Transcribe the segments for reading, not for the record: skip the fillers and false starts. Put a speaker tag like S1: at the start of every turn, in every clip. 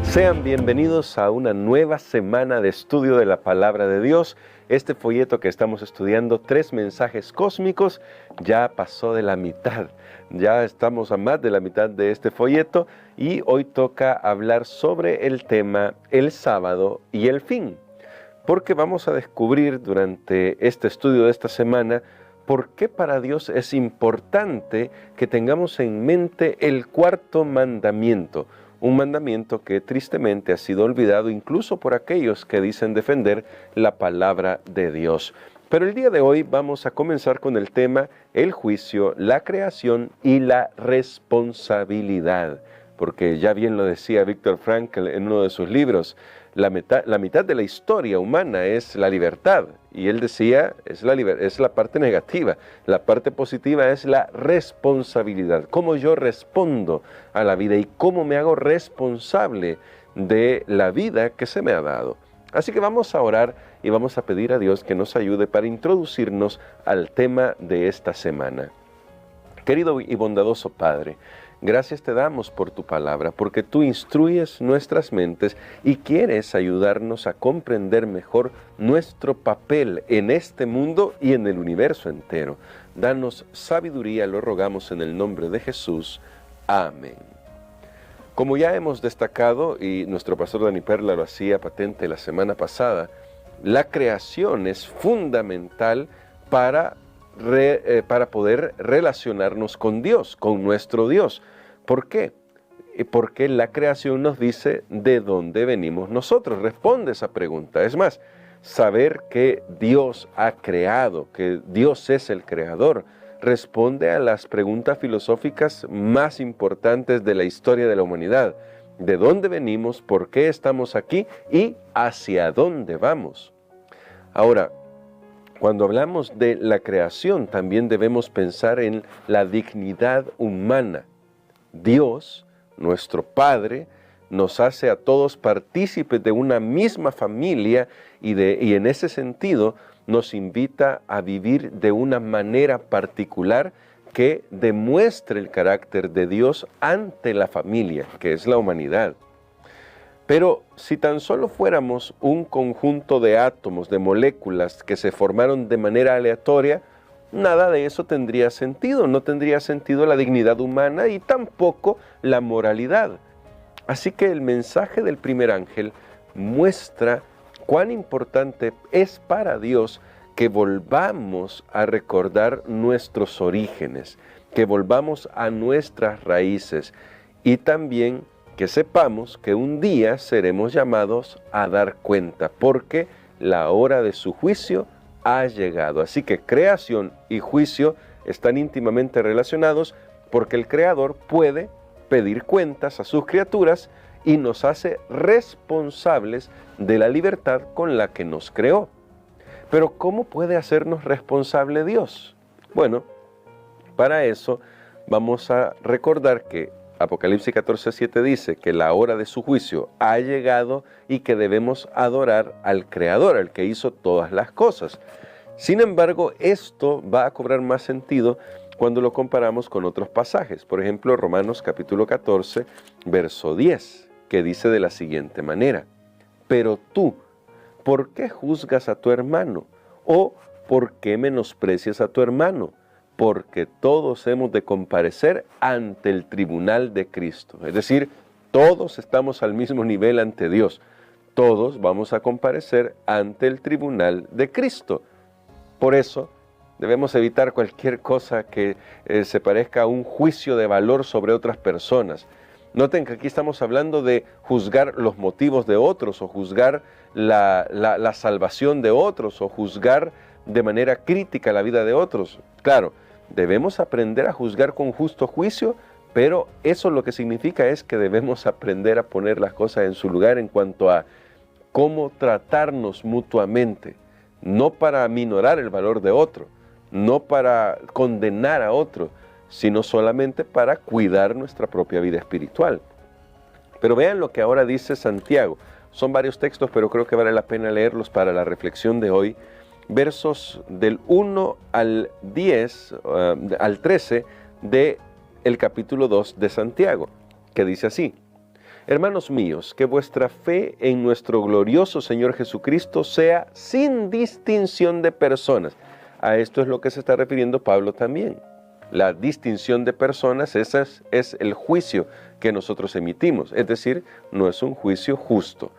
S1: Sean bienvenidos a una nueva semana de estudio de la Palabra de Dios. Este folleto que estamos estudiando, 3 mensajes cósmicos, ya pasó de la mitad. Ya estamos a más de la mitad de este folleto y hoy toca hablar sobre el tema el sábado y el fin. Porque vamos a descubrir durante este estudio de esta semana por qué para Dios es importante que tengamos en mente el 4.º mandamiento. Un mandamiento que tristemente ha sido olvidado incluso por aquellos que dicen defender la palabra de Dios. Pero el día de hoy vamos a comenzar con el tema el juicio, la creación y la responsabilidad. Porque ya bien lo decía Viktor Frankl en uno de sus libros, la mitad de la historia humana es la libertad. Y él decía, es la parte negativa. La parte positiva es la responsabilidad. Cómo yo respondo a la vida y cómo me hago responsable de la vida que se me ha dado. Así que vamos a orar y vamos a pedir a Dios que nos ayude para introducirnos al tema de esta semana. Querido y bondadoso Padre, gracias te damos por tu palabra, porque tú instruyes nuestras mentes y quieres ayudarnos a comprender mejor nuestro papel en este mundo y en el universo entero. Danos sabiduría, lo rogamos en el nombre de Jesús. Amén. Como ya hemos destacado, y nuestro pastor Dani Perla lo hacía patente la semana pasada, la creación es fundamental para poder relacionarnos con Dios, con nuestro Dios. ¿Por qué? Porque la creación nos dice de dónde venimos nosotros. Responde esa pregunta. Es más, saber que Dios ha creado, que Dios es el creador, responde a las preguntas filosóficas más importantes de la historia de la humanidad. ¿De dónde venimos? ¿Por qué estamos aquí? ¿Y hacia dónde vamos? Ahora, cuando hablamos de la creación, también debemos pensar en la dignidad humana. Dios, nuestro Padre, nos hace a todos partícipes de una misma familia y en ese sentido nos invita a vivir de una manera particular que demuestre el carácter de Dios ante la familia, que es la humanidad. Pero si tan solo fuéramos un conjunto de átomos, de moléculas que se formaron de manera aleatoria, nada de eso tendría sentido. No tendría sentido la dignidad humana y tampoco la moralidad. Así que el mensaje del primer ángel muestra cuán importante es para Dios que volvamos a recordar nuestros orígenes, que volvamos a nuestras raíces y también que sepamos que un día seremos llamados a dar cuenta, porque la hora de su juicio ha llegado. Así que creación y juicio están íntimamente relacionados porque el Creador puede pedir cuentas a sus criaturas y nos hace responsables de la libertad con la que nos creó. Pero ¿cómo puede hacernos responsable Dios? Bueno, para eso vamos a recordar que Apocalipsis 14:7 dice que la hora de su juicio ha llegado y que debemos adorar al Creador, al que hizo todas las cosas. Sin embargo, esto va a cobrar más sentido cuando lo comparamos con otros pasajes. Por ejemplo, Romanos capítulo 14, verso 10, que dice de la siguiente manera: pero tú, ¿por qué juzgas a tu hermano? ¿O por qué menosprecias a tu hermano? Porque todos hemos de comparecer ante el tribunal de Cristo. Es decir, todos estamos al mismo nivel ante Dios. Todos vamos a comparecer ante el tribunal de Cristo. Por eso, debemos evitar cualquier cosa que se parezca a un juicio de valor sobre otras personas. Noten que aquí estamos hablando de juzgar los motivos de otros, o juzgar la salvación de otros, o juzgar de manera crítica la vida de otros. Claro, debemos aprender a juzgar con justo juicio, pero eso lo que significa es que debemos aprender a poner las cosas en su lugar en cuanto a cómo tratarnos mutuamente, no para aminorar el valor de otro, no para condenar a otro, sino solamente para cuidar nuestra propia vida espiritual. Pero vean lo que ahora dice Santiago. Son varios textos, pero creo que vale la pena leerlos para la reflexión de hoy. Versos del 1 al 10, al 13 del capítulo 2 de Santiago, que dice así: Hermanos míos, que vuestra fe en nuestro glorioso Señor Jesucristo sea sin distinción de personas. A esto es lo que se está refiriendo Pablo también. La distinción de personas, ese es el juicio que nosotros emitimos, es decir, no es un juicio justo.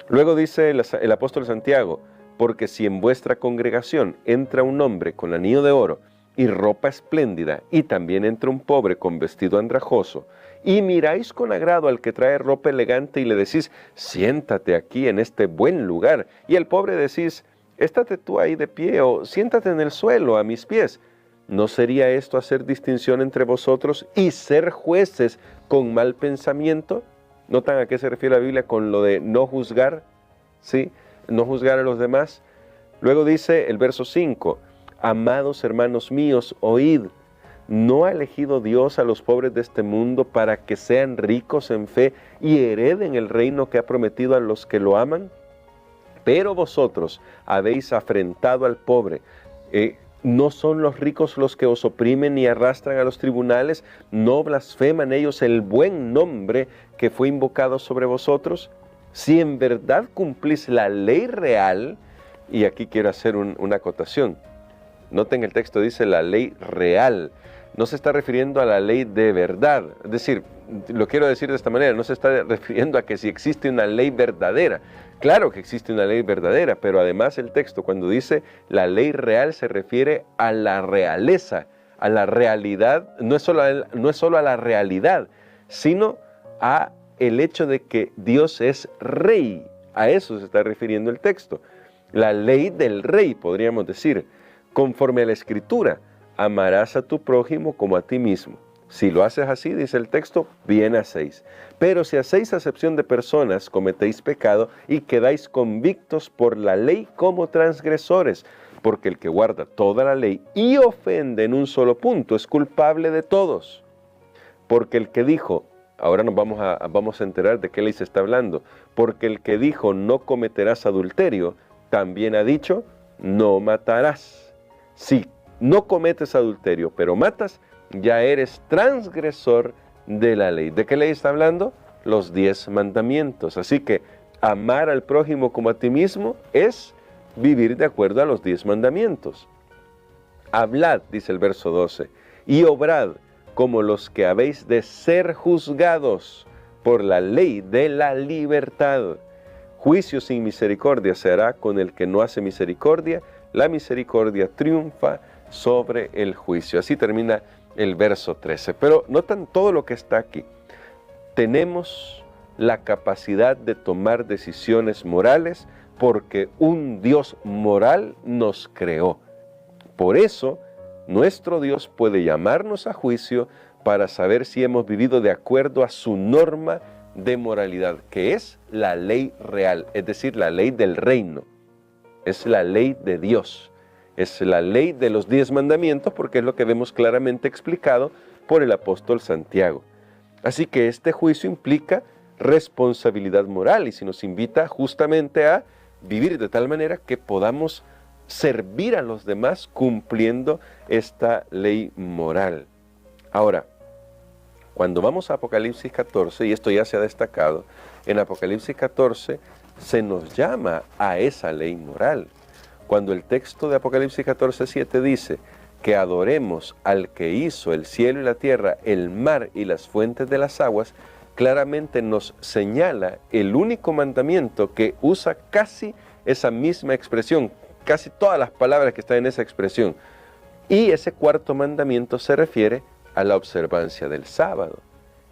S1: Luego dice el apóstol Santiago, porque si en vuestra congregación entra un hombre con anillo de oro y ropa espléndida, y también entra un pobre con vestido andrajoso, y miráis con agrado al que trae ropa elegante y le decís, siéntate aquí en este buen lugar, y al pobre decís, estate tú ahí de pie, o siéntate en el suelo a mis pies, ¿no sería esto hacer distinción entre vosotros y ser jueces con mal pensamiento? ¿Notan a qué se refiere la Biblia con lo de no juzgar? ¿Sí? No juzgar a los demás. Luego dice el verso 5, amados hermanos míos, oíd, ¿no ha elegido Dios a los pobres de este mundo para que sean ricos en fe y hereden el reino que ha prometido a los que lo aman? Pero vosotros habéis afrentado al pobre. ¿No son los ricos los que os oprimen y arrastran a los tribunales? ¿No blasfeman ellos el buen nombre que fue invocado sobre vosotros? Si en verdad cumplís la ley real, y aquí quiero hacer una acotación. Noten el texto dice la ley real. No se está refiriendo a la ley de verdad. Es decir, lo quiero decir de esta manera, no se está refiriendo a que si existe una ley verdadera. Claro que existe una ley verdadera, pero además el texto cuando dice la ley real se refiere a la realeza, a la realidad, no es solo a la realidad, sino a el hecho de que Dios es rey. A eso se está refiriendo el texto. La ley del rey, podríamos decir, conforme a la Escritura, amarás a tu prójimo como a ti mismo. Si lo haces así, dice el texto, bien hacéis. Pero si hacéis acepción de personas, cometéis pecado y quedáis convictos por la ley como transgresores, porque el que guarda toda la ley y ofende en un solo punto es culpable de todos. Porque el que dijo, ahora nos vamos a enterar de qué ley se está hablando, porque el que dijo no cometerás adulterio, también ha dicho no matarás. Si no cometes adulterio, pero matas, ya eres transgresor de la ley. ¿De qué ley está hablando? Los 10 mandamientos. Así que amar al prójimo como a ti mismo es vivir de acuerdo a los 10 mandamientos. Hablad, dice el verso 12, y obrad como los que habéis de ser juzgados por la ley de la libertad. Juicio sin misericordia se hará con el que no hace misericordia. La misericordia triunfa sobre el juicio. Así termina el verso 13. Pero notan todo lo que está aquí. Tenemos la capacidad de tomar decisiones morales porque un Dios moral nos creó. Por eso, nuestro Dios puede llamarnos a juicio para saber si hemos vivido de acuerdo a su norma de moralidad, que es la ley real, es decir, la ley del reino. Es la ley de Dios. Es la ley de los 10 mandamientos porque es lo que vemos claramente explicado por el apóstol Santiago. Así que este juicio implica responsabilidad moral y se nos invita justamente a vivir de tal manera que podamos servir a los demás cumpliendo esta ley moral. Ahora, cuando vamos a Apocalipsis 14, y esto ya se ha destacado, en Apocalipsis 14 se nos llama a esa ley moral. Cuando el texto de Apocalipsis 14:7 dice que adoremos al que hizo el cielo y la tierra, el mar y las fuentes de las aguas, claramente nos señala el único mandamiento que usa casi esa misma expresión, casi todas las palabras que están en esa expresión. Y ese cuarto mandamiento se refiere a la observancia del sábado.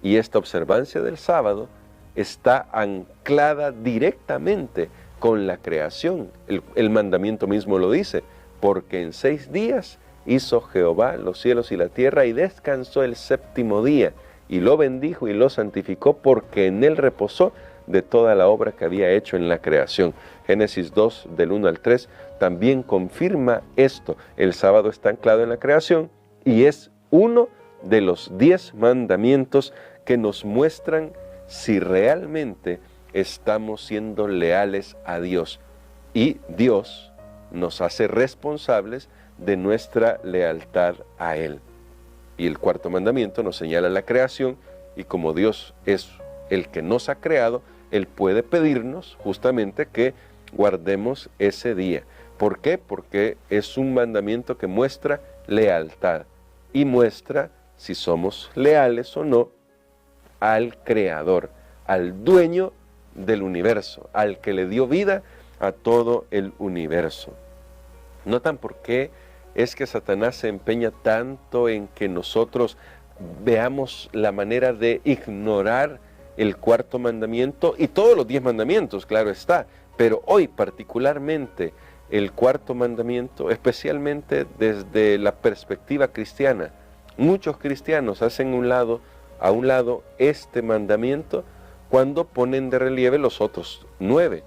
S1: Y esta observancia del sábado está anclada directamente con la creación. El mandamiento mismo lo dice, porque en 6 días hizo Jehová los cielos y la tierra y descansó el 7º día y lo bendijo y lo santificó porque en él reposó de toda la obra que había hecho en la creación. Génesis 2 del 1 al 3 también confirma esto. El sábado está anclado en la creación y es uno de los 10 mandamientos que nos muestran si realmente estamos siendo leales a Dios. Y Dios nos hace responsables de nuestra lealtad a Él. Y el cuarto mandamiento nos señala la creación y como Dios es el que nos ha creado, Él puede pedirnos justamente que guardemos ese día. ¿Por qué? Porque es un mandamiento que muestra lealtad y muestra si somos leales o no al Creador, al dueño del universo, al que le dio vida a todo el universo. ¿Notan por qué es que Satanás se empeña tanto en que nosotros veamos la manera de ignorar el cuarto mandamiento y todos los 10 mandamientos, claro está, pero hoy particularmente el cuarto mandamiento, especialmente desde la perspectiva cristiana? Muchos cristianos hacen a un lado este mandamiento cuando ponen de relieve los otros 9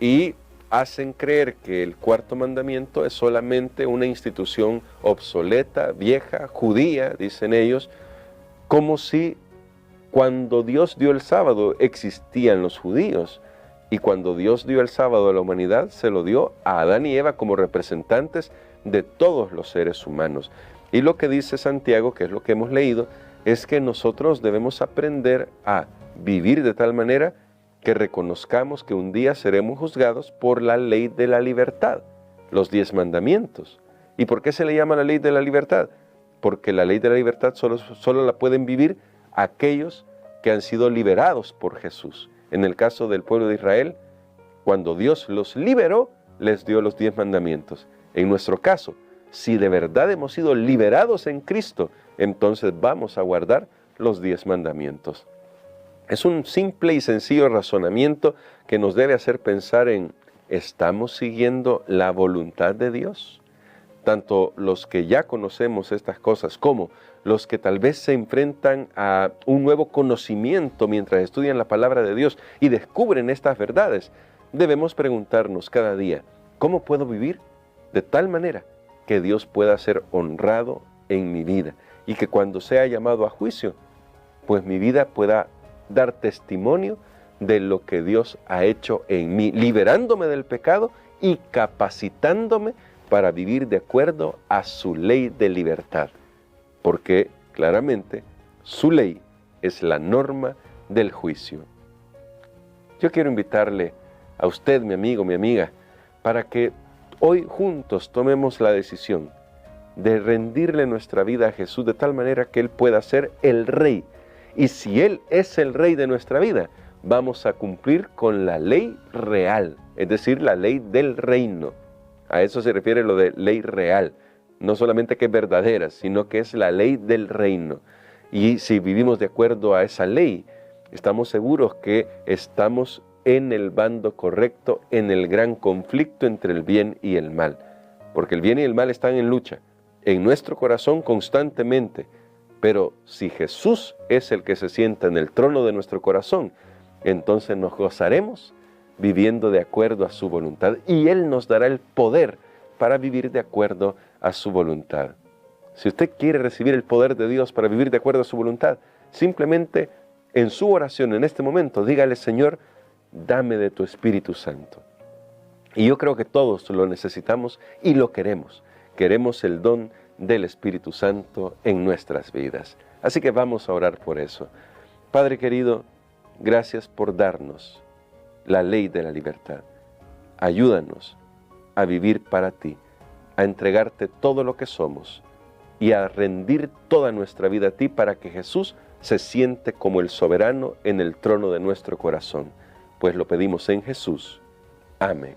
S1: y hacen creer que el cuarto mandamiento es solamente una institución obsoleta, vieja, judía, dicen ellos, como si cuando Dios dio el sábado existían los judíos, y cuando Dios dio el sábado a la humanidad se lo dio a Adán y Eva como representantes de todos los seres humanos. Y lo que dice Santiago, que es lo que hemos leído, es que nosotros debemos aprender a vivir de tal manera que reconozcamos que un día seremos juzgados por la ley de la libertad, los 10 mandamientos. ¿Y por qué se le llama la ley de la libertad? Porque la ley de la libertad solo la pueden vivir aquellos que han sido liberados por Jesús. En el caso del pueblo de Israel, cuando Dios los liberó, les dio los 10 mandamientos. En nuestro caso, si de verdad hemos sido liberados en Cristo, entonces vamos a guardar los 10 mandamientos. Es un simple y sencillo razonamiento que nos debe hacer pensar en, ¿estamos siguiendo la voluntad de Dios? Tanto los que ya conocemos estas cosas como los que tal vez se enfrentan a un nuevo conocimiento mientras estudian la palabra de Dios y descubren estas verdades, debemos preguntarnos cada día, ¿cómo puedo vivir de tal manera que Dios pueda ser honrado en mi vida y que cuando sea llamado a juicio, pues mi vida pueda dar testimonio de lo que Dios ha hecho en mí, liberándome del pecado y capacitándome para vivir de acuerdo a su ley de libertad? Porque claramente su ley es la norma del juicio. Yo quiero invitarle a usted, mi amigo, mi amiga, para que hoy juntos tomemos la decisión de rendirle nuestra vida a Jesús de tal manera que Él pueda ser el Rey. Y si Él es el Rey de nuestra vida, vamos a cumplir con la ley real, es decir, la ley del reino. A eso se refiere lo de ley real. No solamente que es verdadera, sino que es la ley del reino. Y si vivimos de acuerdo a esa ley, estamos seguros que estamos en el bando correcto, en el gran conflicto entre el bien y el mal. Porque el bien y el mal están en lucha, en nuestro corazón constantemente. Pero si Jesús es el que se sienta en el trono de nuestro corazón, entonces nos gozaremos viviendo de acuerdo a su voluntad. Y Él nos dará el poder para vivir de acuerdo a su voluntad. Si usted quiere recibir el poder de Dios para vivir de acuerdo a su voluntad, simplemente en su oración en este momento, dígale: Señor, dame de tu Espíritu Santo. Y yo creo que todos lo necesitamos y lo queremos. Queremos el don del Espíritu Santo en nuestras vidas. Así que vamos a orar por eso. Padre querido, gracias por darnos la ley de la libertad. Ayúdanos a vivir para ti, a entregarte todo lo que somos y a rendir toda nuestra vida a ti para que Jesús se siente como el soberano en el trono de nuestro corazón. Pues lo pedimos en Jesús. Amén.